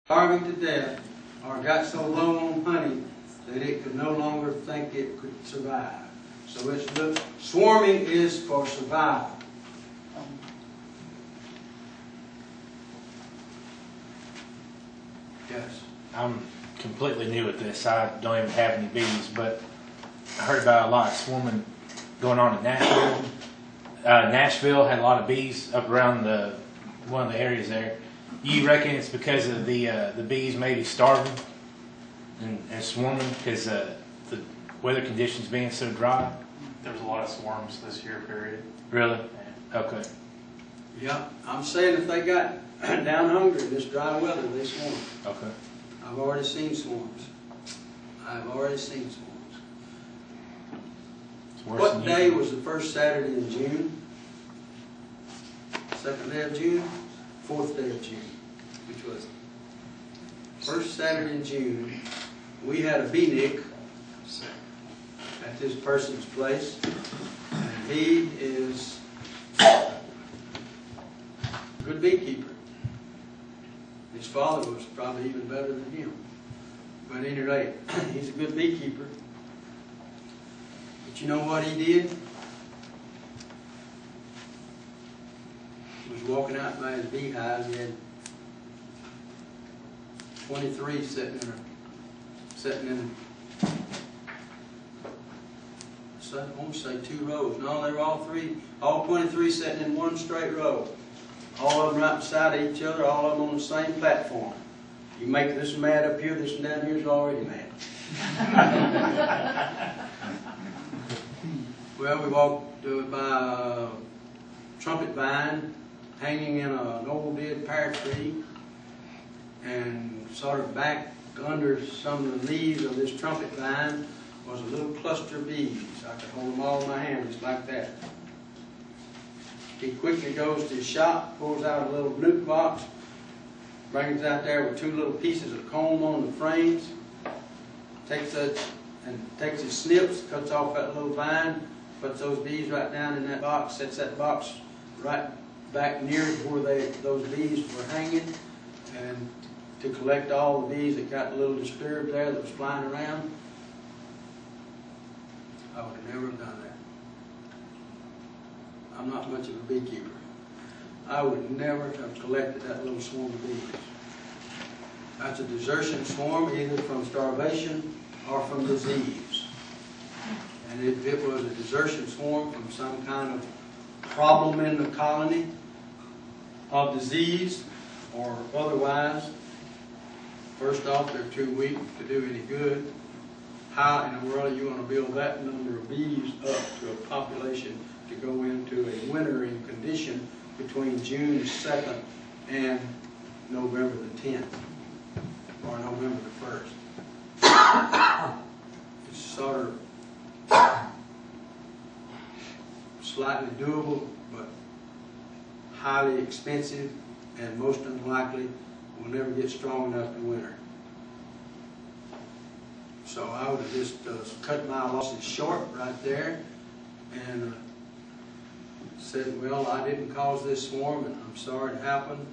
starving to death or got so low on honey that it could no longer think it could survive. So swarming is for survival. Yes. I'm completely new at this. I don't even have any bees, but I heard about a lot of swarming going on in Nashville. Nashville had a lot of bees up around one of the areas there. You reckon it's because of the bees maybe starving and swarming because the weather conditions being so dry? There was a lot of swarms this year period. Really? Okay. Yeah, I'm saying if they got down hungry this dry weather, they swarm. Okay. I've already seen swarms. I've already seen swarms. What day was the first Saturday in June? Second day of June? Fourth day of June. Which was it? First Saturday in June, we had a bee nick at this person's place, and he is a good beekeeper. His father was probably even better than him. But at any rate, he's a good beekeeper. But you know what he did? He was walking out by his beehives. He had 23 sitting in I won't say 2 rows. No, they were all 23 sitting in one straight row. All of them right beside each other, all of them on the same platform. You make this one mad up here, this one down here is already mad. Well, we walked by a trumpet vine hanging in an old dead pear tree, and sort of back under some of the leaves of this trumpet vine was a little cluster of bees. I could hold them all in my hand just like that. He quickly goes to his shop, pulls out a little nuke box, brings it out there with 2 little pieces of comb on the frames, takes his snips, cuts off that little vine, puts those bees right down in that box, sets that box right back near where those bees were hanging, and to collect all the bees that got a little disturbed there that was flying around. I would have never done that. I'm not much of a beekeeper. I would never have collected that little swarm of bees. That's a desertion swarm, either from starvation or from disease. And if it was a desertion swarm from some kind of problem in the colony of disease or otherwise, first off, they're too weak to do any good. How in the world are you going to build that number of bees up to a population to go into a wintering condition between June 2nd and November the 10th or November the 1st? It's sort of slightly doable, but highly expensive, and most unlikely will never get strong enough in winter. So I would have just cut my losses short right there and said, well, I didn't cause this swarm, and I'm sorry it happened,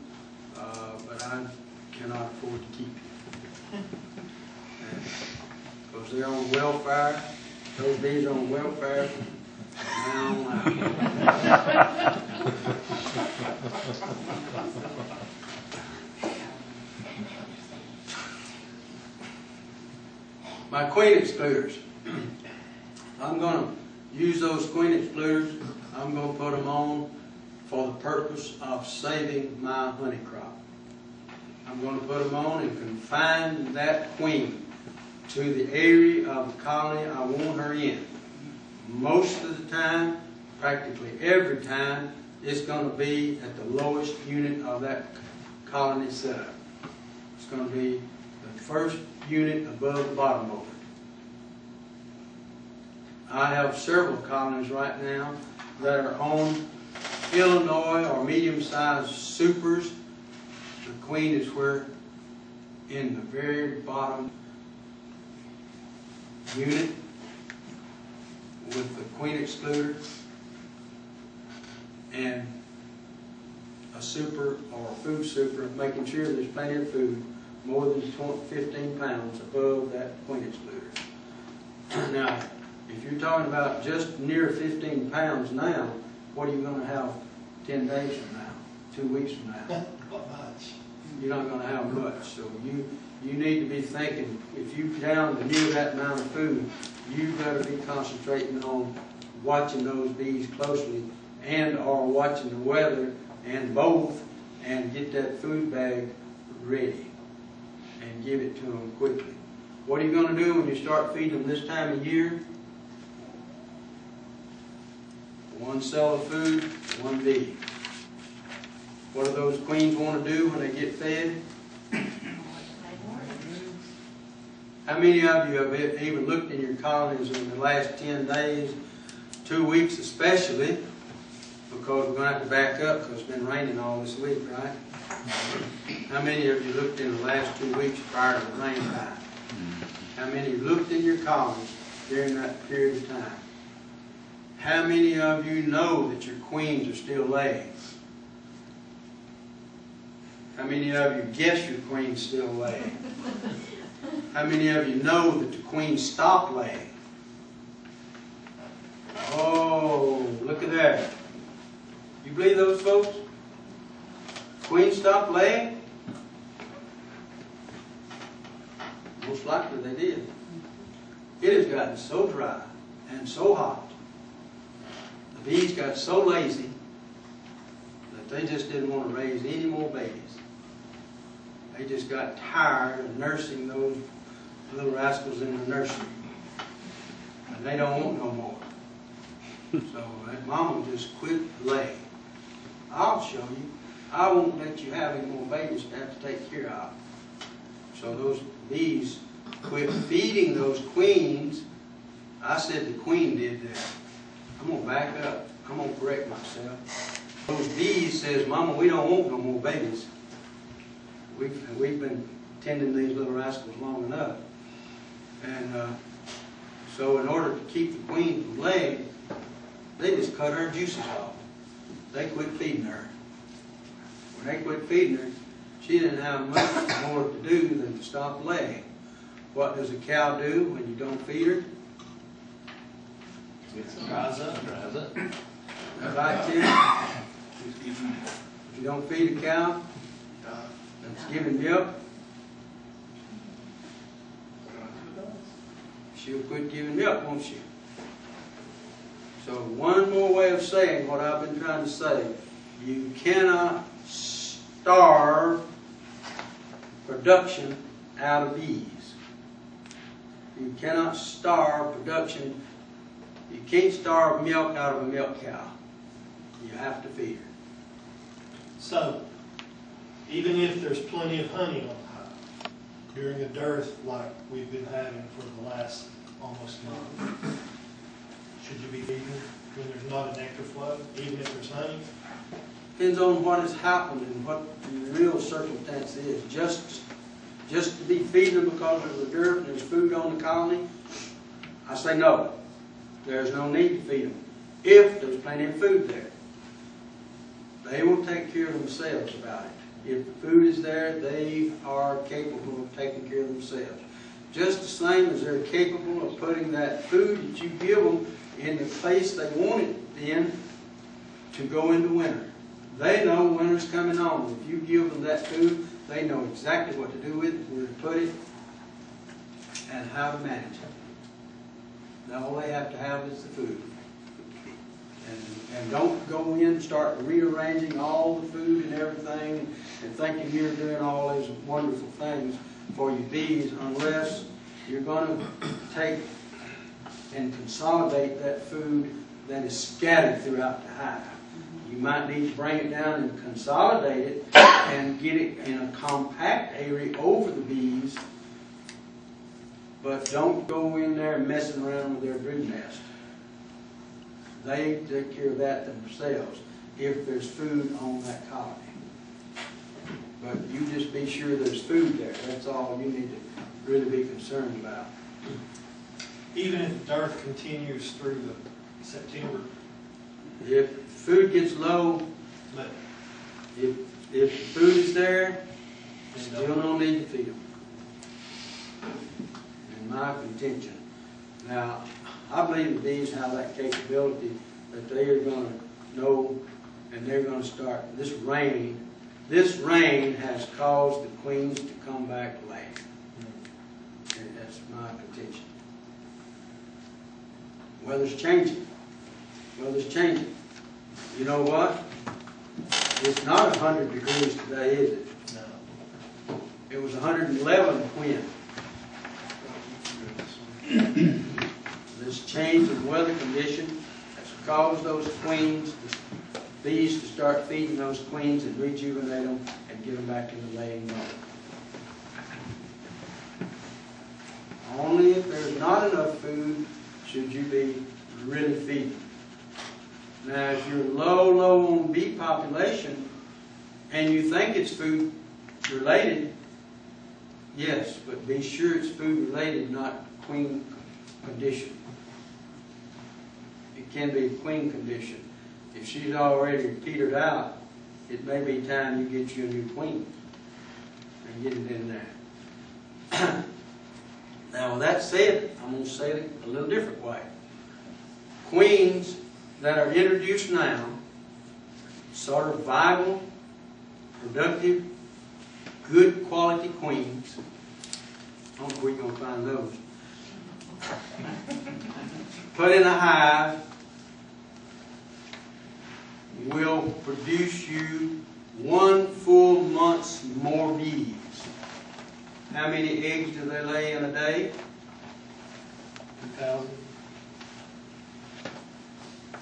but I cannot afford to keep you. Because they're on welfare, those bees are on welfare from now on out. My queen excluders. I'm going to use those queen excluders. I'm going to put them on for the purpose of saving my honey crop. I'm going to put them on and confine that queen to the area of the colony I want her in. Most of the time, practically every time, it's going to be at the lowest unit of that colony setup. It's going to be the first unit above the bottom of it. I have several colonies right now that are on Illinois or medium-sized supers. The queen is where in the very bottom unit with the queen excluder and a super or a food super, making sure there's plenty of food more than 15 pounds above that queen excluder. Now, if you're talking about just near 15 pounds now, what are you going to have 10 days from now, 2 weeks from now? Not much. You're not going to have much. So you need to be thinking, if you're down to near that amount of food, you better be concentrating on watching those bees closely and or watching the weather and both, and get that food bag ready and give it to them quickly. What are you going to do when you start feeding them this time of year? One cell of food, one bee. What do those queens want to do when they get fed? How many of you have even looked in your colonies in the last 10 days, 2 weeks especially, because we're going to have to back up because it's been raining all this week, right? How many of you looked in the last 2 weeks prior to the rain time? How many looked in your colonies during that period of time? How many of you know that your queens are still laying? How many of you guess your queen's still laying? How many of you know that the queen stopped laying? Oh, look at that. You believe those folks? Queen stopped laying? Most likely they did. It has gotten so dry and so hot. The bees got so lazy that they just didn't want to raise any more babies. They just got tired of nursing those little rascals in the nursery. And they don't want no more. So that mama just quit laying. I'll show you. I won't let you have any more babies to have to take care of. So those bees quit feeding those queens. I said the queen did that. I'm going to back up. I'm going to correct myself. Those bees says, Mama, we don't want no more babies. We've been tending these little rascals long enough. And so in order to keep the queen from laying, they just cut her juices off. They quit feeding her. When they quit feeding her, she didn't have much more to do than to stop laying. What does a cow do when you don't feed her? Dries up. Right, Tim? If you don't feed a cow, it's giving milk, she'll quit giving milk, won't she? So one more way of saying what I've been trying to say. You cannot starve production out of bees. You cannot starve production. You can't starve milk out of a milk cow. You have to feed her. So, even if there's plenty of honey on the hive, during a dearth like we've been having for the last almost month, should you be feeding when there's not a nectar flow, even if there's honey? Depends on what has happened and what the real circumstance is. Just to be feeding them because of the dearth and there's food on the colony, I say no. There's no need to feed them if there's plenty of food there. They will take care of themselves about it. If the food is there, they are capable of taking care of themselves. Just the same as they're capable of putting that food that you give them in the place they want it in to go into winter. They know winter's coming on. If you give them that food, they know exactly what to do with it, where to put it, and how to manage it. Now all they have to have is the food. And don't go in and start rearranging all the food and everything and thinking you're doing all these wonderful things for your bees unless you're going to take and consolidate that food that is scattered throughout the hive. You might need to bring it down and consolidate it and get it in a compact area over the bees, but don't go in there messing around with their brood nest. They take care of that themselves if there's food on that colony. But you just be sure there's food there. That's all you need to really be concerned about. Even if the dearth continues through the September, If food gets low, but if the food is there Still no need to feed them. In my contention. Now, I believe the bees have that capability that they are going to know and they're going to start. This rain has caused the queens to come back laying. And that's my contention. Weather's changing. Weather's changing. You know what? It's not 100 degrees today, is it? No. It was 111 when. This change in weather condition has caused those queens, the bees to start feeding those queens and rejuvenate them and get them back into laying mode. Only if there's not enough food should you be really feeding. Now, if you're low on bee population and you think it's food related, yes, but be sure it's food related, not queen condition. It can be queen condition. If she's already petered out, it may be time you get you a new queen and get it in there. Now, with that said, I'm going to say it a little different way. Queens that are introduced now, sort of viable, productive, good quality queens. I don't know where you're going to find those. Put in a hive will produce you 1 full month's more bees. How many eggs do they lay in a day? 2,000.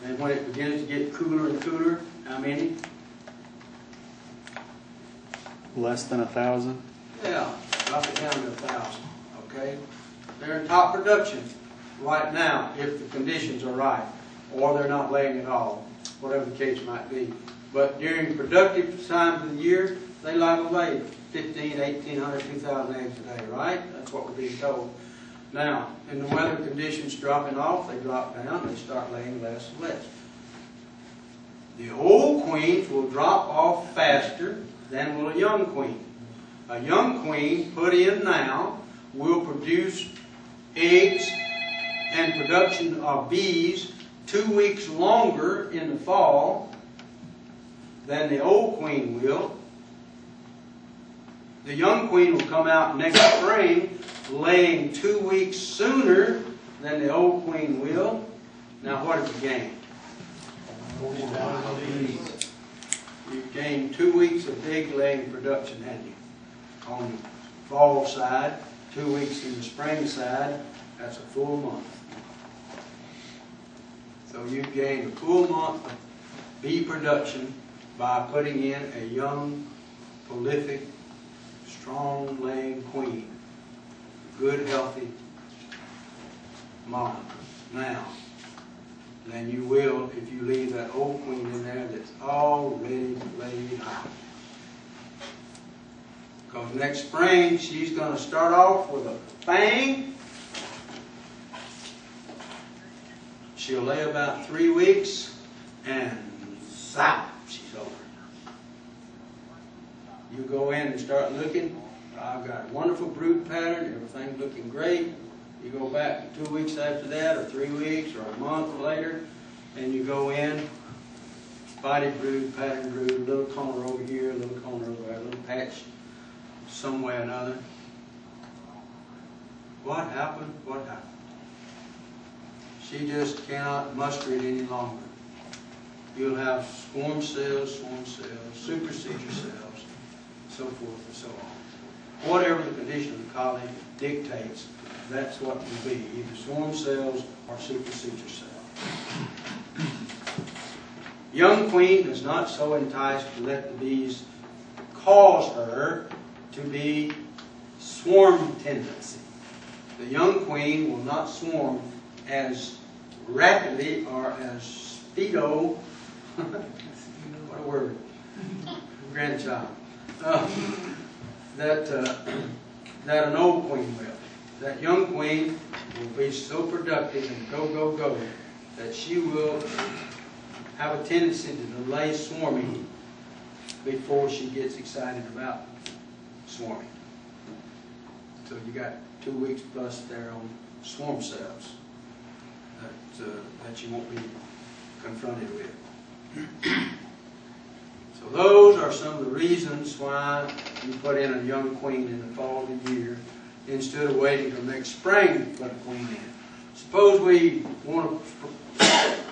And when it begins to get cooler and cooler, how many? Less than 1,000? Yeah, drop it down to 1,000. Okay? They're in top production right now if the conditions are right, or they're not laying at all, whatever the case might be. But during productive times of the year, they liable to lay 1,500, 1,800, 2,000 eggs a day, right? That's what we're being told. Now, in the weather conditions dropping off, they drop down, they start laying less and less. The old queens will drop off faster than will a young queen. A young queen put in now will produce eggs and production of bees 2 weeks longer in the fall than the old queen will. The young queen will come out next spring laying 2 weeks sooner than the old queen will. Now what have you gained? 40,000 bees. You've gained 2 weeks of egg laying production, haven't you? On the fall side, 2 weeks in the spring side, that's a full month. So you've gained a full month of bee production by putting in a young, prolific, strong laying queen. Good, healthy mama. Now, than you will if you leave that old queen in there that's already laid out. Because next spring, she's going to start off with a bang. She'll lay about 3 weeks, and zap, she's over. You go in and start looking. I've got a wonderful brood pattern, everything's looking great. You go back 2 weeks after that, or 3 weeks, or a month later, and you go in, spotted brood, pattern brood, a little corner over here, a little corner over there, a little patch some way or another. What happened? What happened? She just cannot muster it any longer. You'll have swarm cells, supersedure cells, so forth and so on. Whatever the condition of the colony dictates, that's what will be, either swarm cells or supersedure cells. Young queen is not so enticed to let the bees cause her to be swarm tendency. The young queen will not swarm as rapidly or as speedo, what a word, grandchild, that an old queen will. That young queen will be so productive and go, that she will have a tendency to delay swarming before she gets excited about swarming. So you got 2 weeks plus there on swarm cells that you won't be confronted with. So those are some of the reasons why you put in a young queen in the fall of the year instead of waiting till next spring to put a queen in. Suppose we want to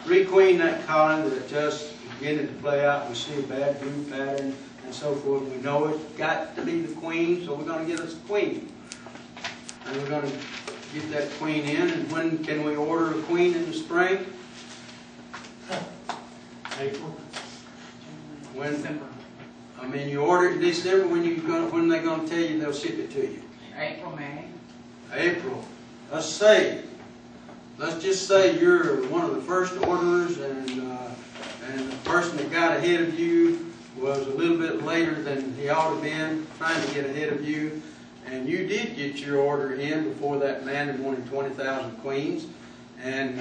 requeen that colony that just beginning to play out. We see a bad brood pattern and so forth. We know it's got to be the queen, so we're going to get us a queen. And we're going to get that queen in. And when can we order a queen in the spring? April. When? I mean, you order it in December. When are they going to tell you they'll ship it to you? April, May. April. Let's just say you're one of the first orderers, and the person that got ahead of you was a little bit later than he ought to have been, trying to get ahead of you, and you did get your order in before that man that wanted 20,000 queens, and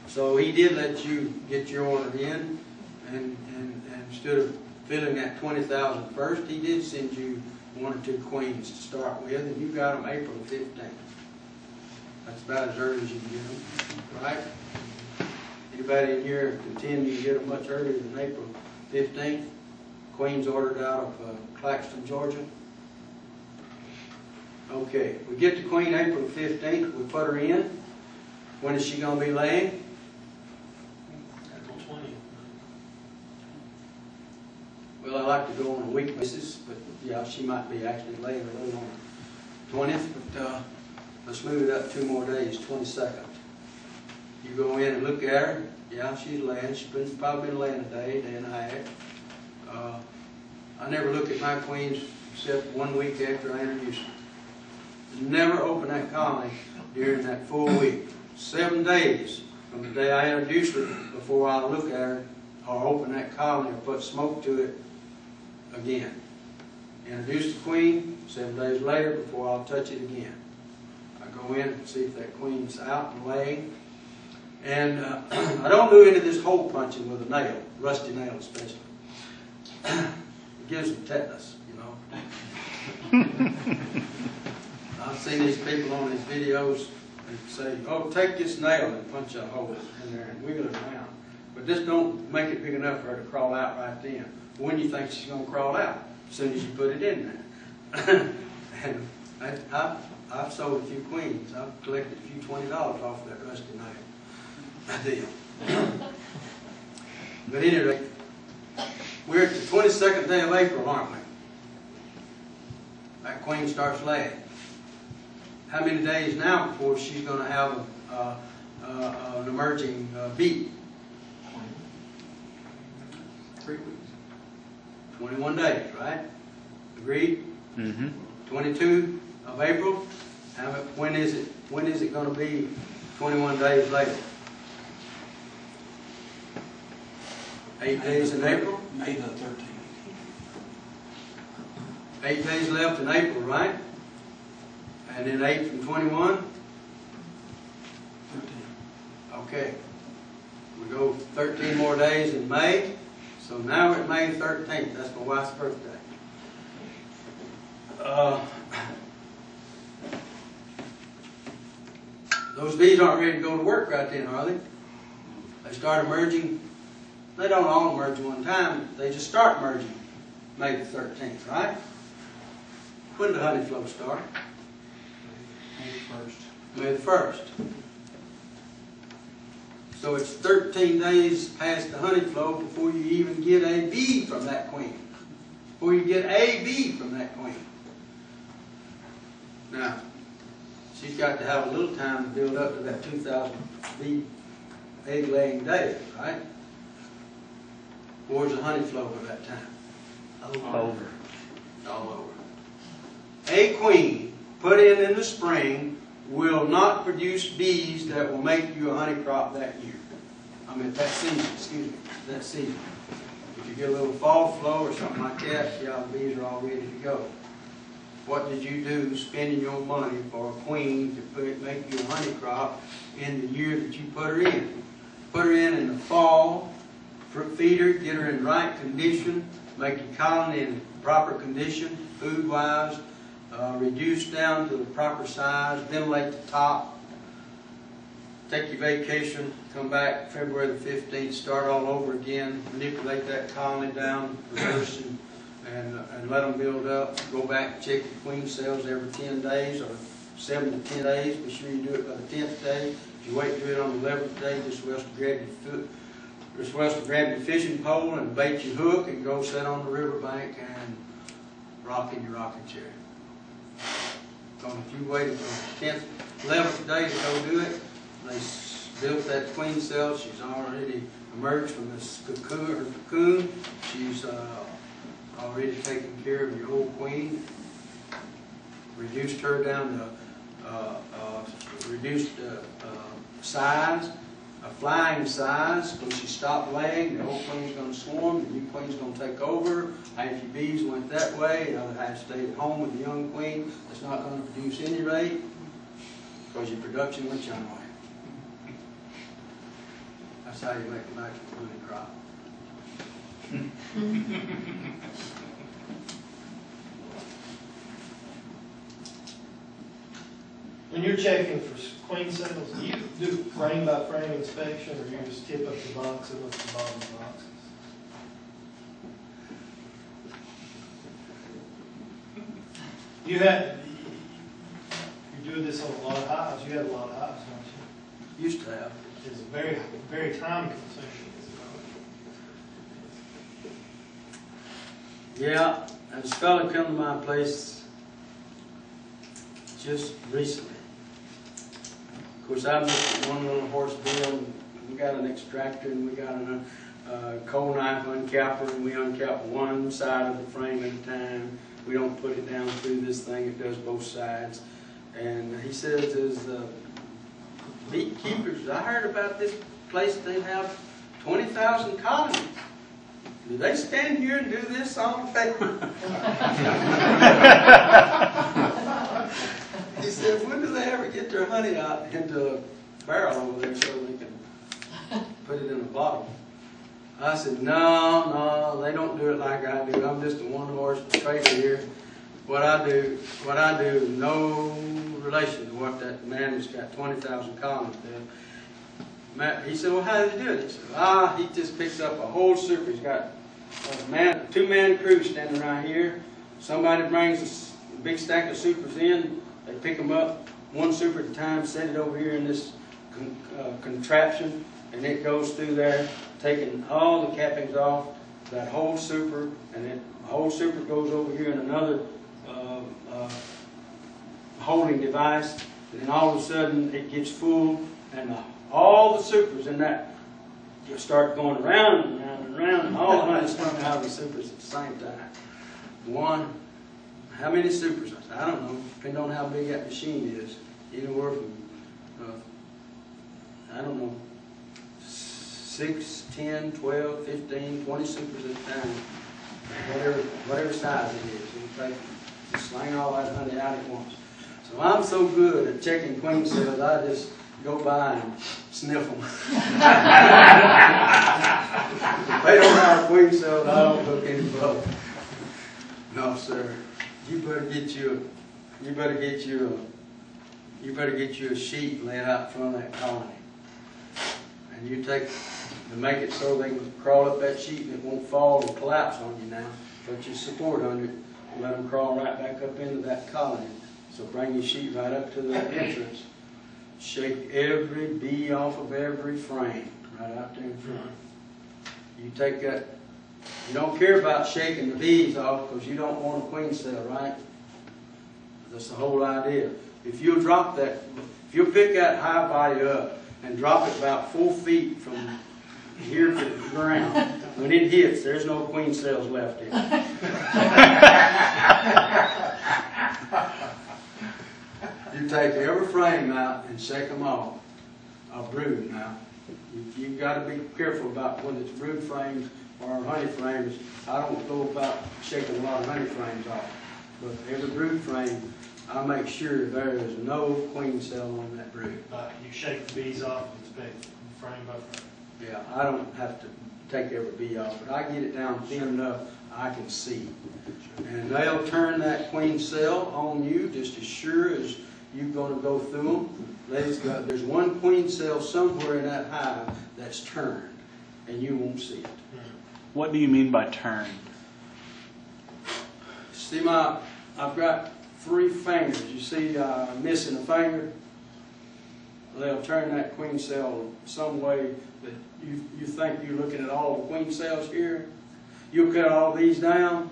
so he did let you get your order in, and instead of filling that 20,000 first, he did send you 1 or 2 queens to start with, and you got them April 15th. That's about as early as you can get them, right? Anybody in here contend you can get them much earlier than April 15th? Queens ordered out of Claxton, Georgia. Okay, we get the queen April 15th, we put her in. When is she going to be laying? April 20th. Well, I like to go on a week basis, but yeah, she might be actually laying a little on the 20th, but let's move it up 2 more days, 22nd. You go in and look at her, yeah, she's laying. She's probably been laying a day and a half. I never look at my queens except 1 week after I introduce them. Never open that colony during that full week. 7 days from the day I introduce her before I look at her or open that colony or put smoke to it again. Introduce the queen, 7 days later before I'll touch it again. I go in and see if that queen's out and laying. And I don't do any of this hole punching with a nail, rusty nail especially. It gives them tetanus, you know. I've seen these people on these videos and say, oh, take this nail and punch a hole in there and wiggle it around. But just don't make it big enough for her to crawl out right then. When do you think she's going to crawl out? As soon as you put it in there. And I've sold a few queens. I've collected a few $20 off that rusty nail. Deal. But anyway, we're at the 22nd day of April, aren't we? That queen starts laying. How many days now before she's going to have an emerging bee? 3 weeks. 21 days, right? Agreed? Mm-hmm. 22 of April. When is it? When is it going to be 21 days later? 8 days in April? May the 13th. 8 days left in April, right? And then 8 from 21? 13. Okay. We go 13 more days in May. So now we're at May 13th. That's my wife's birthday. Those bees aren't ready to go to work right then, are they? They start emerging. They don't all emerge at one time. They just start emerging May the 13th, right? When did the honey flow start? May 1st. May the 1st. So it's 13 days past the honey flow before you even get a bee from that queen. Before you get a bee from that queen. Now, she's got to have a little time to build up to that 2,000 bee egg laying day, right? Where's the honey flow at that time? Over. All over. A queen put in the spring will not produce bees that will make you a honey crop that year. I mean, that season, excuse me, that season. If you get a little fall flow or something like that, yeah, the bees are all ready to go. What did you do spending your money for a queen to make you a honey crop in the year that you put her in? Put her in the fall feed her, get her in right condition, make your colony in proper condition, food-wise, reduce down to the proper size, ventilate the top, take your vacation, come back February the 15th, start all over again, manipulate that colony down, reverse and let them build up, go back and check your queen cells every 10 days or 7 to 10 days. Be sure you do it by the 10th day. If you wait to do it on the 11th day, just west to grab your foot. Just west to grab your fishing pole and bait your hook and go sit on the riverbank and rock in your rocking chair. Because if you waited for the 10th, 11th day to go do it, they built that queen cell. She's already emerged from this cocoon. She's already taken care of your old queen. Reduced her down to reduced size, a flying size. When she stopped laying, the old queen's going to swarm, the new queen's going to take over. Half your bees went that way, the other half stayed at home with the young queen that's not going to produce any rate because your production went your way. That's how you make a nice honey crop. When you're checking for queen cells, do you do frame by frame inspection, or you just tip up the box and look at the bottom of the boxes? You do this on a lot of hives. You have a lot of hives, don't you? Used to have. It's very, very time consuming. Yeah, and this fella come to my place just recently. Of course, I missed one little horse deal, and we got an extractor, and we got a coal knife uncapper, and we uncap one side of the frame at a time. We don't put it down through this thing, it does both sides. And he says, as beekeepers, I heard about this place, they have 20,000 colonies. Do they stand here and do this all the time? He said, when do they ever get their honey out into a barrel over there so they can put it in a bottle? I said, no, they don't do it like I do. I'm just a one-horse trader here. What I do is no relation to what that man who's got 20,000 colonies does. He said, well, how does he do it? He said, he just picks up a whole super. He's got a two-man crew standing right here. Somebody brings a big stack of supers in. They pick them up, one super at a time, set it over here in this contraption, and it goes through there, taking all the cappings off, that whole super, and then the whole super goes over here in another holding device, and then all of a sudden it gets full, and all the supers in that you start going around and around and around, and all the honey's coming out of the supers at the same time. How many supers? I don't know, depending on how big that machine is. Anywhere from, I don't know, 6, 10, 12, 15, 20 supers at a time. Whatever size it is. It'll take, just sling all that honey out at once. So I'm so good at checking queen cells, I just go by and sniff them. If they don't have queen cells, I don't hook any bug. No, sir. You better get you a sheet laid out in front of that colony. And you take and make it so they can crawl up that sheet and it won't fall and collapse on you now. Put your support under it and let them crawl right back up into that colony. So bring your sheet right up to the entrance. Shake every bee off of every frame right out there in front. You take that. You don't care about shaking the bees off because you don't want a queen cell, right? That's the whole idea. If you drop that, if you pick that hive body up and drop it about 4 feet from here to the ground, when it hits, there's no queen cells left in it. You take every frame out and shake them off. A brood now. You've got to be careful about whether it's brood frames or honey frames. I don't go about shaking a lot of honey frames off. But every brood frame, I make sure there is no queen cell on that brood. You shake the bees off and inspect frame by frame. Yeah, I don't have to take every bee off, but I get it down thin enough I can see. And they'll turn that queen cell on you just as sure as you're going to go through them. There's one queen cell somewhere in that hive that's turned, and you won't see it. What do you mean by turn? See I've got 3 fingers. You see missing a finger? They'll turn that queen cell some way that you think you're looking at all the queen cells here. You'll cut all these down,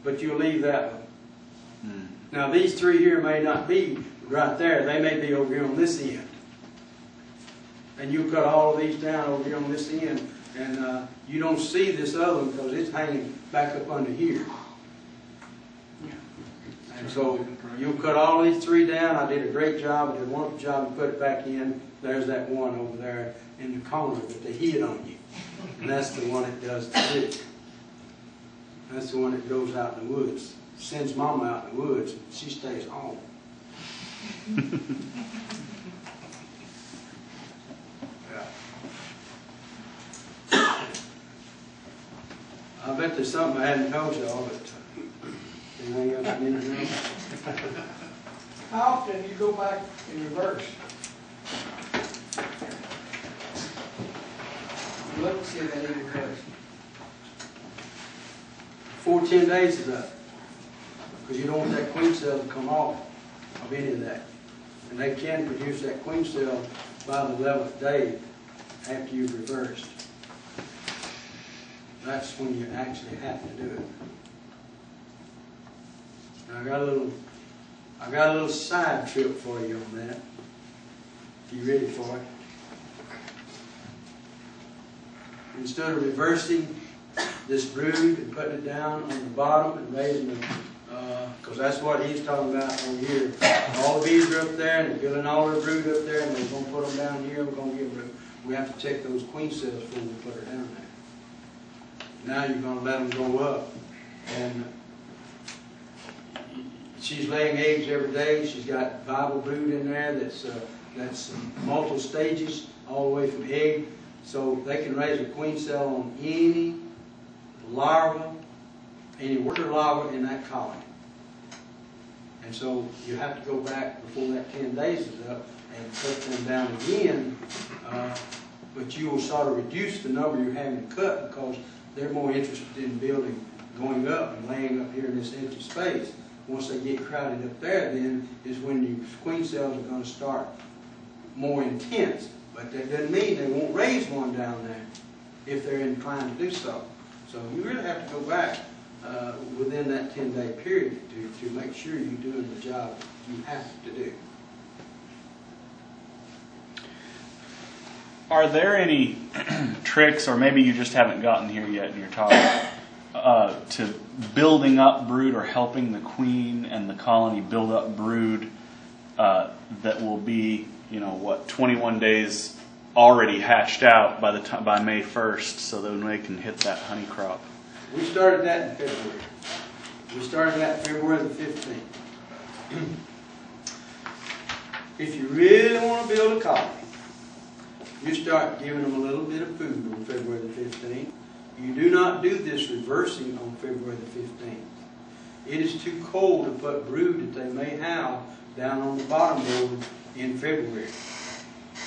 but you'll leave that one. Now these 3 here may not be right there. They may be over here on this end. And you cut all of these down over here on this end, and you don't see this other one because it's hanging back up under here. And so you'll cut all these 3 down. I did a great job. I did a wonderful job to put it back in. There's that one over there in the corner that they hid on you. And that's the one that does the trick. That's the one that goes out in the woods. Sends Mama out in the woods. She stays home. Yeah. I bet there's something I hadn't told y'all, but anything else I need to know? How often do you go back in reverse? Let's see if that in reverse. 4 10 days is up. Because you don't want that queen cell to come off of any of that. And they can produce that queen cell by the 11th day after you've reversed. That's when you actually have to do it. Now I got a little side trip for you on that. You ready for it? Instead of reversing this brood and putting it down on the bottom and raising it, because that's what he's talking about over here. All the bees are up there and they're building all their brood up there, and we're going to put them down here. We're going to give them. We have to check those queen cells before we put her down there. Now you're going to let them go up, and she's laying eggs every day. She's got viable brood in there that's multiple stages all the way from egg. So they can raise a queen cell on any larva, any worker larva in that colony. And so you have to go back before that 10 days is up and put them down again. But you will sort of reduce the number you're having to cut because they're more interested in building, going up and laying up here in this empty space. Once they get crowded up there, then is when your queen cells are going to start more intense. But that doesn't mean they won't raise one down there if they're inclined to do so. So you really have to go back within that 10-day period to make sure you're doing the job you have to do. Are there any tricks, or maybe you just haven't gotten here yet in your talk, to building up brood or helping the queen and the colony build up brood that will be, 21 days already hatched out by May 1st, so that they can hit that honey crop? We started that in February. We started that February the 15th. If you really want to build a colony, you start giving them a little bit of food on February the 15th. You do not do this reversing on February the 15th. It is too cold to put brood that they may have down on the bottom board in February.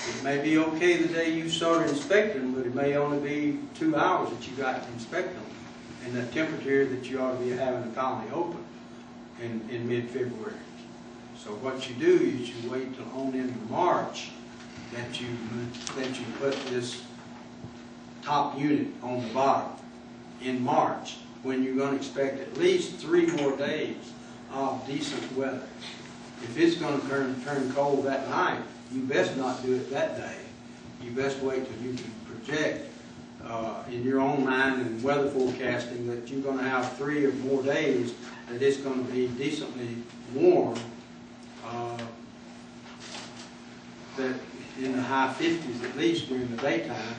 It may be okay the day you start inspecting them, but it may only be 2 hours that you got to inspect them, and the temperature that you ought to be having the colony open in mid-February. So what you do is you wait till on into March that you put this top unit on the bottom in March, when you're going to expect at least 3 more days of decent weather. If it's going to turn cold that night, you best not do it that day. You best wait till you can project in your own mind and weather forecasting that you're going to have 3 or more days that it's going to be decently warm, that in the high 50s at least during the daytime.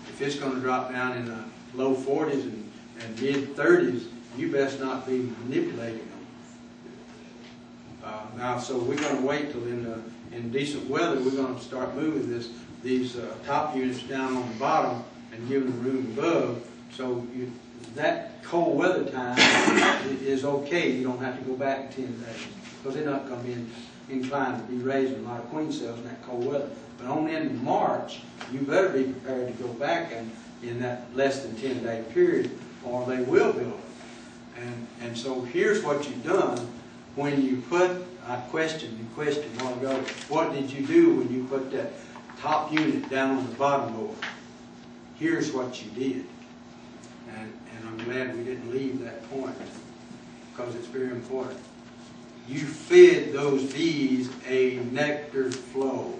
If it's going to drop down in the low 40s and mid 30s, you best not be manipulating them. Now, so we're going to wait till in decent weather, we're going to start moving these top units down on the bottom and give them the room above. So that cold weather time is okay. You don't have to go back 10 days because they're not going to be inclined to be raising a lot of queen cells in that cold weather. But on into March, you better be prepared to go back in that less than 10-day period, or they will build them. And so here's what you've done when you put, I questioned a while ago, what did you do when you put that top unit down on the bottom board? Here's what you did. And I'm glad we didn't leave that point because it's very important. You fed those bees a nectar flow.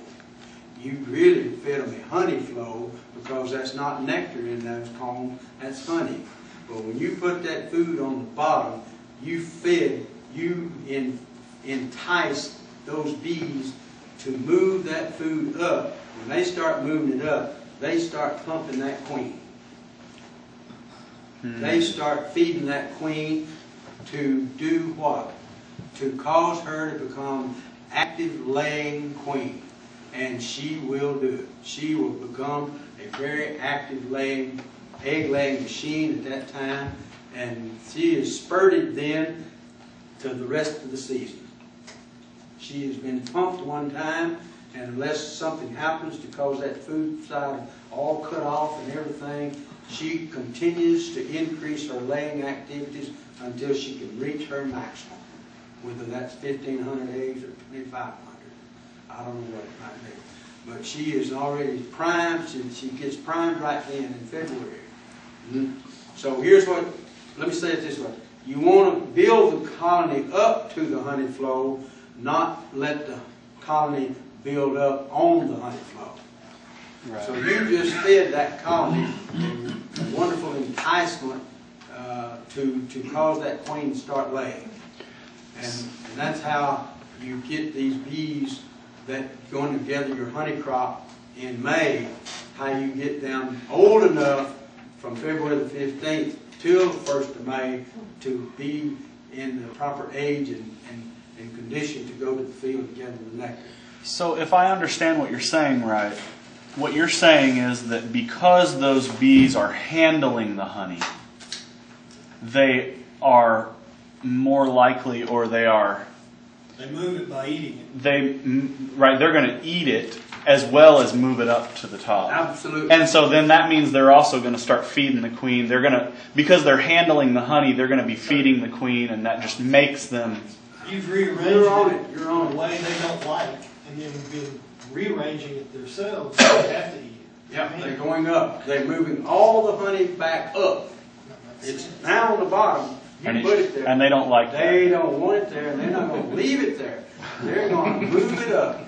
You really fed them a honey flow because that's not nectar in those combs, that's honey. But when you put that food on the bottom, you entice those bees to move that food up. When they start moving it up, they start pumping that queen. They start feeding that queen to do what? To cause her to become active laying queen. And she will do it. She will become a very active laying, egg-laying machine at that time, and she is spurted then to the rest of the season. She has been pumped one time, and unless something happens to cause that food side all cut off and everything, she continues to increase her laying activities until she can reach her maximum, whether that's 1,500 eggs or 2,500. I don't know what it might be. But she is already primed. She gets primed right then in February. So here's what, let me say it this way. You want to build the colony up to the honey flow, not let the colony build up on the honey flow. Right. So you just fed that colony a wonderful enticement to cause that queen to start laying. And that's how you get these bees that going to gather your honey crop in May, how you get them old enough from February the 15th till the 1st of May to be in the proper age and condition to go to the field and gather the nectar. So if I understand what you're saying right, what you're saying is that because those bees are handling the honey, they are more likely, or they move it by eating it. They're going to eat it as well as move it up to the top. Absolutely. And so then that means they're also going to start feeding the queen. They're going to, because they're handling the honey, they're going to be feeding the queen, and that just makes them. You've rearranged it in a way they don't like, and then been rearranging it themselves. They have to eat it. Yeah, they're going up. They're moving all the honey back up. It's now on the bottom. You put it there. And they don't like that. They don't want it there, and they're not going to leave it there. They're going to move it up.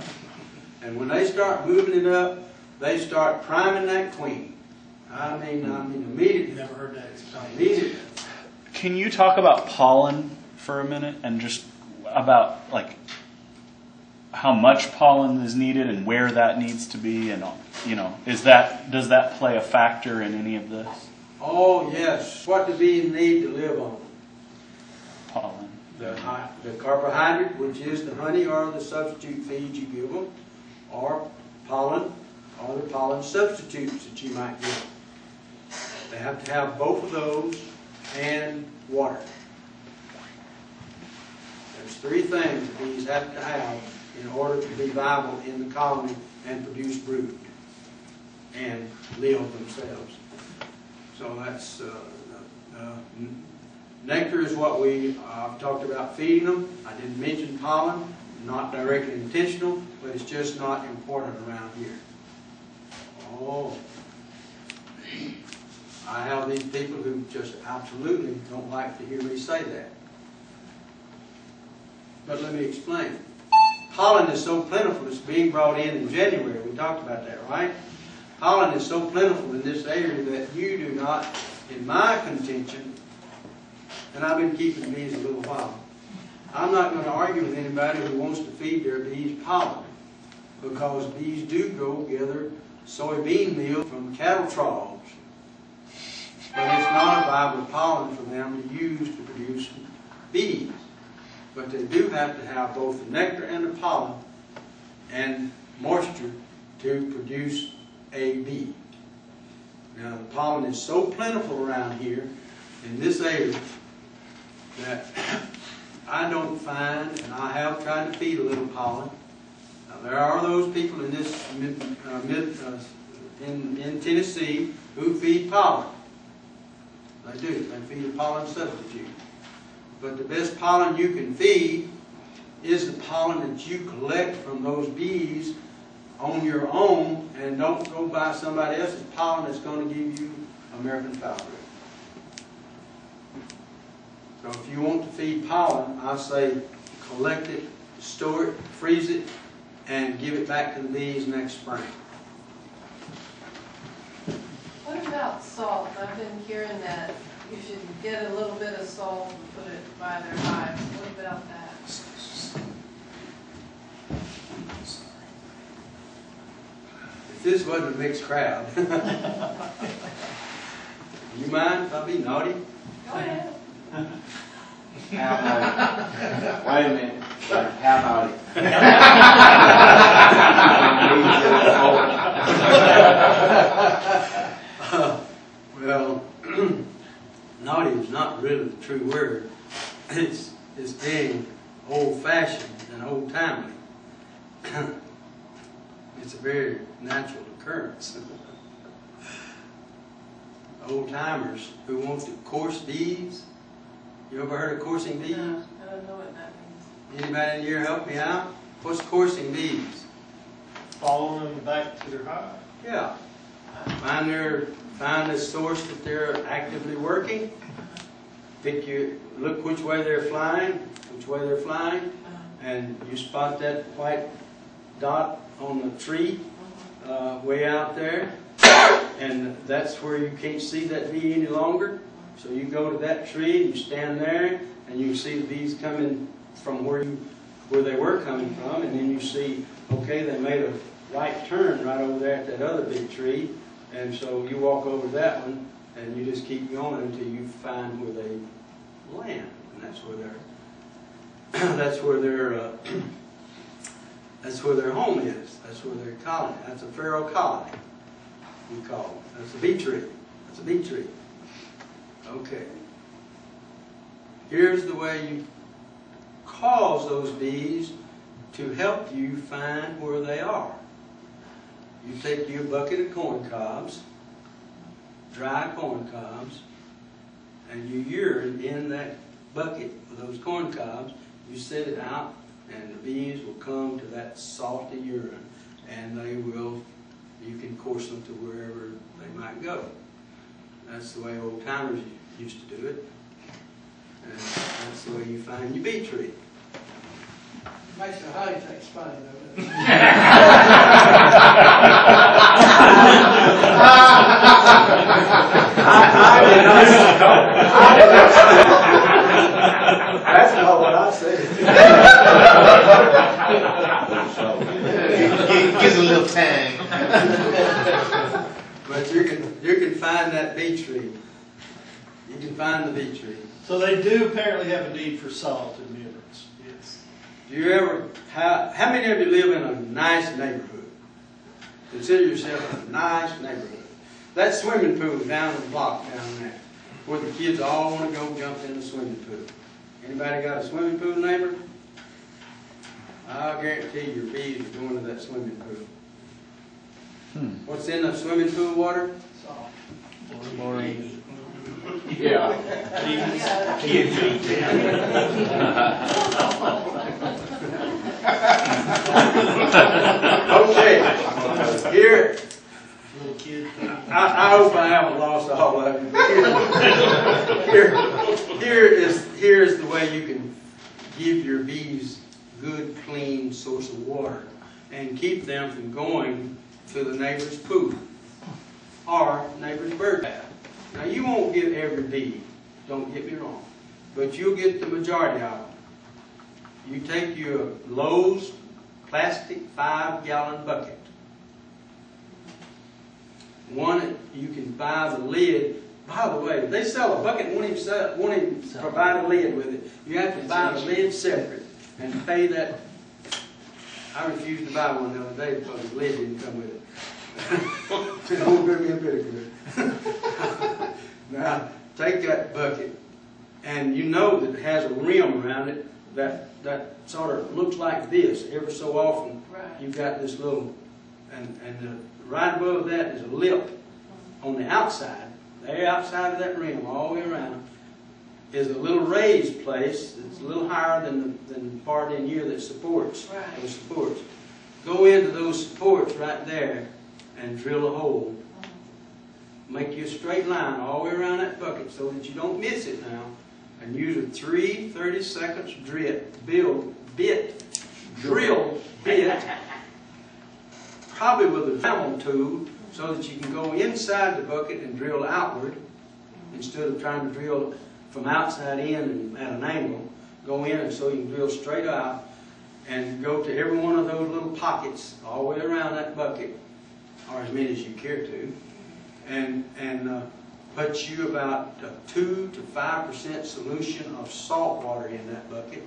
And when they start moving it up, they start priming that queen. I mean, immediately. Never heard that explained. Immediately. Can you talk about pollen for a minute, and just about like how much pollen is needed and where that needs to be, and does that play a factor in any of this? Oh yes. What do bees need to live on? Pollen. The carbohydrate, which is the honey or the substitute feed you give them, or pollen, or the pollen substitutes that you might give them. They have to have both of those and water. There's three things that bees have to have in order to be viable in the colony and produce brood and live themselves. So that's nectar is what I've talked about feeding them. I didn't mention pollen, not directly intentional, but it's just not important around here. Oh, I have these people who just absolutely don't like to hear me say that. But let me explain. Pollen is so plentiful, it's being brought in January. We talked about that, right? Pollen is so plentiful in this area that you do not, in my contention, and I've been keeping bees a little while, I'm not going to argue with anybody who wants to feed their bees pollen, because bees do go gather soybean meal from cattle troughs. But it's not a viable pollen for them to use to produce bees. But they do have to have both the nectar and the pollen and moisture to produce a bee. Now, the pollen is so plentiful around here in this area that I don't find, and I have tried to feed a little pollen. Now, there are those people in this in Tennessee who feed pollen. They do. They feed a pollen substitute. But the best pollen you can feed is the pollen that you collect from those bees on your own, and don't go buy somebody else's pollen that's going to give you American foulbrood. So if you want to feed pollen, I say collect it, store it, freeze it, and give it back to the bees next spring. What about salt? I've been hearing that you should get a little bit of salt and put it by their hives. What about that? If this wasn't a mixed crowd, you mind if I be naughty? Go ahead. How naughty? Wait a minute. How naughty? Well, naughty is not really the true word. It's being old-fashioned and old-timely. It's a very natural occurrence. Old-timers who want to course bees. You ever heard of coursing bees? No, I don't know what that means. Anybody in here help me out? What's coursing bees? Following them back to their hive. Yeah. Find the source that they're actively working. Look which way they're flying, and you spot that white dot on the tree way out there, and that's where you can't see that bee any longer. So you go to that tree, you stand there, and you see the bees coming from where they were coming from, and then you see, okay, they made a right turn right over there at that other big tree, and so you walk over that one, and you just keep going until you find where they land, and that's where their home is. That's where their colony. That's a pharaoh colony, we call them. That's a bee tree. That's a bee tree. Okay. Here's the way you cause those bees to help you find where they are. You take your bucket of corn cobs, dry corn cobs, and you urine in that bucket with those corn cobs. You set it out, and the bees will come to that salty urine, and you can course them to wherever they might go. That's the way old timers used to do it, and that's the way you find your bee tree. Makes the honey taste funny, though, doesn't it? That's not what I said. Gives a little tang. But you can find that bee tree. You can find the bee tree. So they do apparently have a need for salt in Midlands. Yes. Do you ever, how many of you live in a nice neighborhood? Consider yourself a nice neighborhood. That swimming pool down the block down there, where the kids all want to go jump in the swimming pool. Anybody got a swimming pool neighbor? I'll guarantee your bees are going to that swimming pool. What's in the swimming pool water? Salt. Yeah. Okay. Here, Little kid. I hope I haven't lost all of you. Here is the way you can give your bees good, clean source of water and keep them from going to the neighbor's pool or neighbor's bird bath. Now, you won't get every bee, don't get me wrong, but you'll get the majority of them. You take your Lowe's plastic 5-gallon bucket. One, you can buy the lid. By the way, they sell a bucket and won't even provide a lid with it. You have to buy the lid separate and pay that. I refused to buy one the other day because the lid didn't come with it. It won't do me a bit of good. Now, take that bucket, and you know that it has a rim around it that sort of looks like this. Every so often, Right. you've got this little, right above that is a lip on the outside. There outside of that rim, all the way around, is a little raised place that's a little higher than the part in here that supports Right. those supports. Go into those supports right there and drill a hole. Make you a straight line all the way around that bucket so that you don't miss it now. And use a 3 30-second drill bit, probably with a Dremel tool, so that you can go inside the bucket and drill outward instead of trying to drill from outside in and at an angle. Go in and so you can drill straight out and go to every one of those little pockets all the way around that bucket, or as many as you care to, and put you about 2 to 5% solution of salt water in that bucket.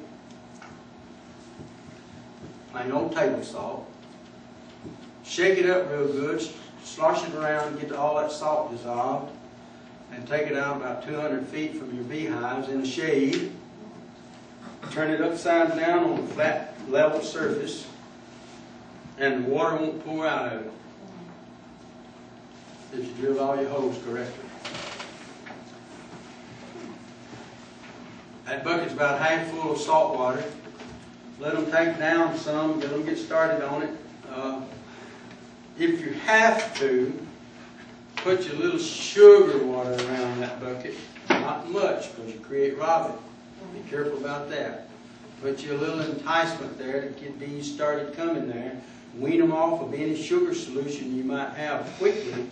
Plain old table salt. Shake it up real good, slosh it around, get all that salt dissolved, and take it out about 200 feet from your beehives in the shade. Turn it upside down on a flat, level surface, and the water won't pour out of it if you drill all your holes correctly. That bucket's about half full of salt water. Let them take down some, let them get started on it. If you have to, put your little sugar water around that bucket. Not much, because you create robin. Be careful about that. Put you a little enticement there to get bees started coming there. Wean them off of any sugar solution you might have quickly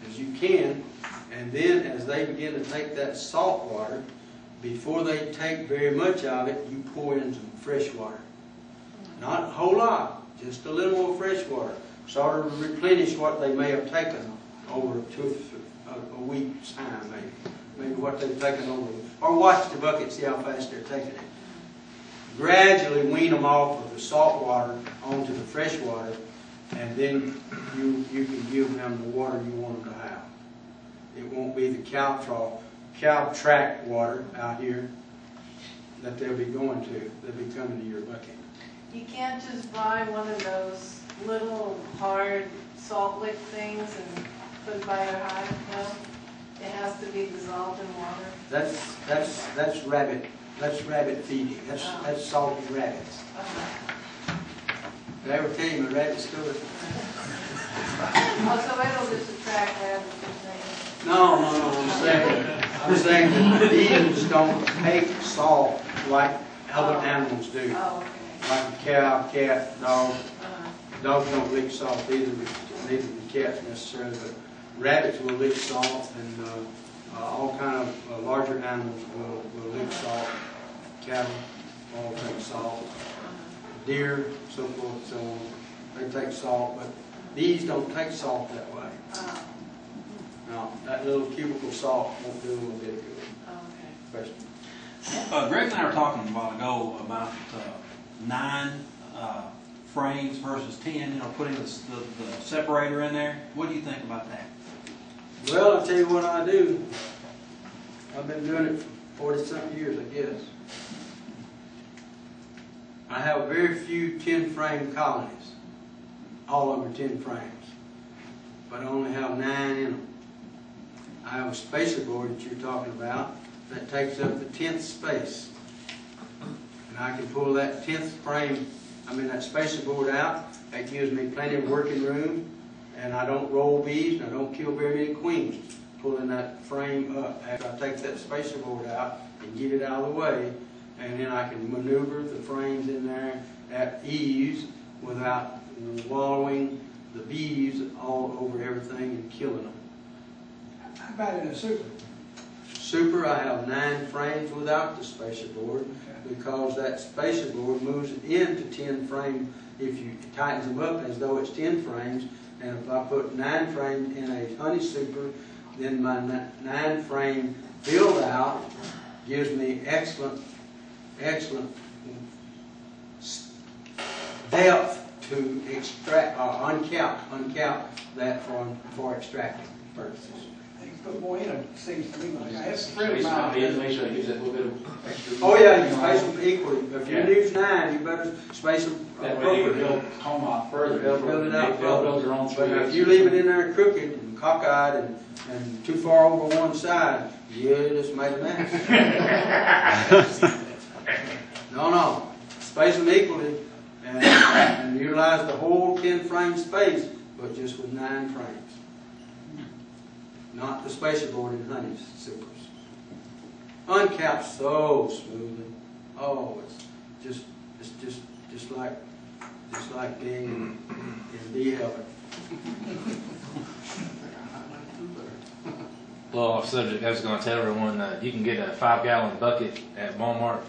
as you can. And then as they begin to take that salt water, before they take very much of it, you pour in some fresh water. Not a whole lot, just a little more fresh water. Sort of replenish what they may have taken over a week's time, maybe what they've taken over. Or watch the bucket, see how fast they're taking it. Gradually wean them off of the salt water onto the fresh water, and then you can give them the water you want them to have. It won't be the cow track water out here that they'll be going to. They'll be coming to your bucket. You can't just buy one of those little hard salt lick things and put it by your hive, no? It has to be dissolved in water. That's rabbit. That's rabbit feeding. That's salted rabbits. Did I ever tell you my rabbit story? Oh, so it'll just attract rabbits, you're saying? No. I'm saying that the bees don't take salt like other animals do. Oh, okay. Like a cow, cat, dog. Dogs don't lick salt either, neither do cats necessarily, but rabbits will lick salt, and all kind of larger animals will lick salt. Cattle all take salt. Deer, so forth, so on. They take salt, but bees don't take salt that way. No, that little cubicle salt won't do a little bit of good. Okay. Greg and I were talking a while ago about 9 frames versus 10, putting the separator in there. What do you think about that? Well, I'll tell you what I do. I've been doing it for 40-something years, I guess. I have very few 10-frame colonies, all over 10 frames, but I only have 9 in them. I have a spacer board that you're talking about that takes up the 10th space. And I can pull that 10th frame, that spacer board out. That gives me plenty of working room, and I don't roll bees, and I don't kill very many queens pulling that frame up. After I take that spacer board out and get it out of the way, and then I can maneuver the frames in there at ease without wallowing the bees all over everything and killing them. How about in a super? Super, I have 9 frames without the spacer board, because that spacer board moves it into 10 frame. If you tightens them up as though it's 10 frames, and if I put 9 frames in a honey super, then my 9 frame build out gives me excellent depth to extract, or uncap that for extracting purposes. They can put more in it, seems to me like, that's a So friend he's of not mine. being, make sure he gives that little bit of extra. Oh yeah, you space them equally. If you Yeah. use 9, you better space them That way they can appropriately. build home out further. They'll build it out They'll build further. their own But trees. if you leave it in there crooked and cockeyed and too far over one side, you just made a mess. No. Space them equally and utilize the whole 10 frame space, but just with 9 frames. Not the spacer board in Honey's supers. Uncapped so smoothly. Oh, it's just like being in bee heaven. Well, off subject, I was going to tell everyone that you can get a 5-gallon bucket at Walmart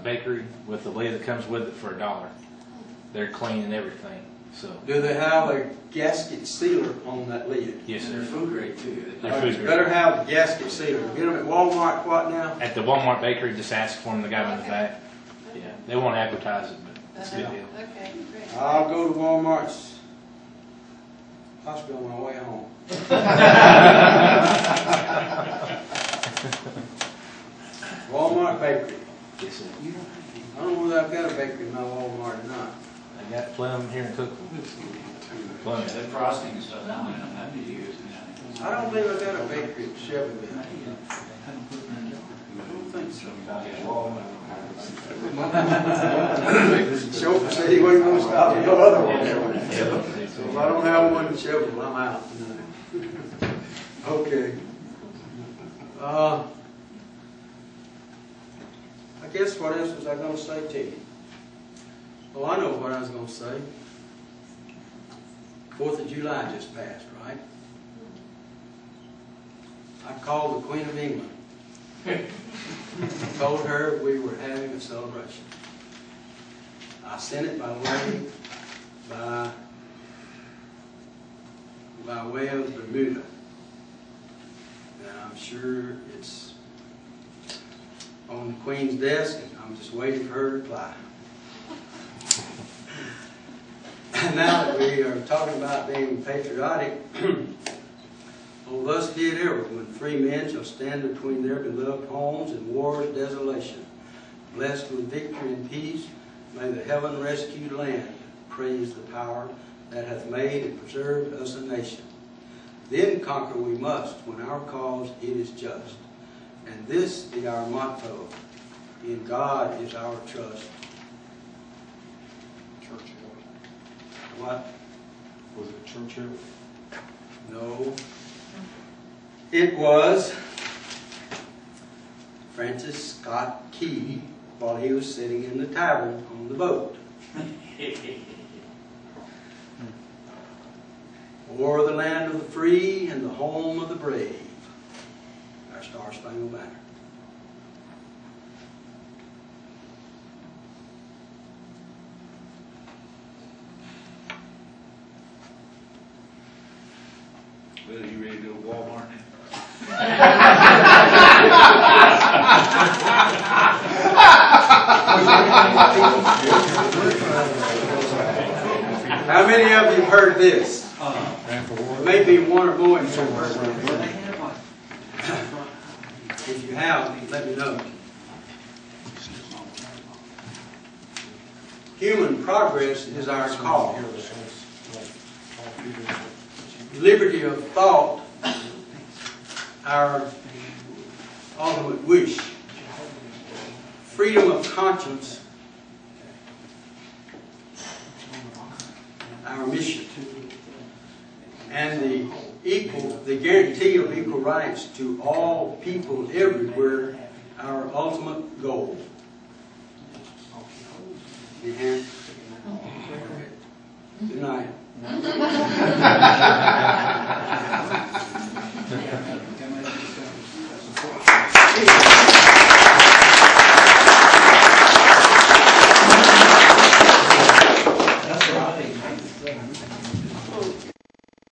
bakery with the lid that comes with it for $1. They're clean and everything. So Do they have a gasket sealer on that lid? yes, And they're sir. food grade too. They're food grade. Better have the gasket sealer. Get them at Walmart, what now? At the Walmart bakery, just ask for them. The guy in the back. Yeah, they won't advertise it, but it's a good deal. Okay, great. I'll go to Walmart's hospital on my way home. Walmart bakery. Yes, sir. I don't know whether I've got a bakery in my Walmart or not. I got Plum here in Cookeville. Plum. The frosting and stuff down there, I'm happy to use. I don't believe I've got a bakery at Shelbyville. I don't think so. Chauffeur said he wasn't going to stop at no other one. So if I don't have one in Shelbyville, I'm out. Okay. I guess what else was I going to say to you? Oh, I know what I was going to say. 4th of July just passed, right? I called the Queen of England. Told her we were having a celebration. I sent it by way of Bermuda. And I'm sure it's on the Queen's desk, and I'm just waiting for her reply. And now that we are talking about being patriotic, oh, thus be it ever, when free men shall stand between their beloved homes and war's desolation. Blessed with victory and peace, may the heaven-rescued land praise the power that hath made and preserved us a nation. Then conquer we must, when our cause it is just. And this be our motto, in God is our trust. Churchill. What? Was it Churchill? No. It was Francis Scott Key while he was sitting in the tavern on the boat. O'er the land of the free and the home of the brave, our Star-Spangled Banner. Well, you ready to go to Walmart now? How many of you have heard this? Maybe one or more of you have heard this. If you have, let me know. Human progress is our cause. Liberty of thought, our ultimate wish. Freedom of conscience, our mission. And the guarantee of equal rights to all people everywhere, our ultimate goal. Good night.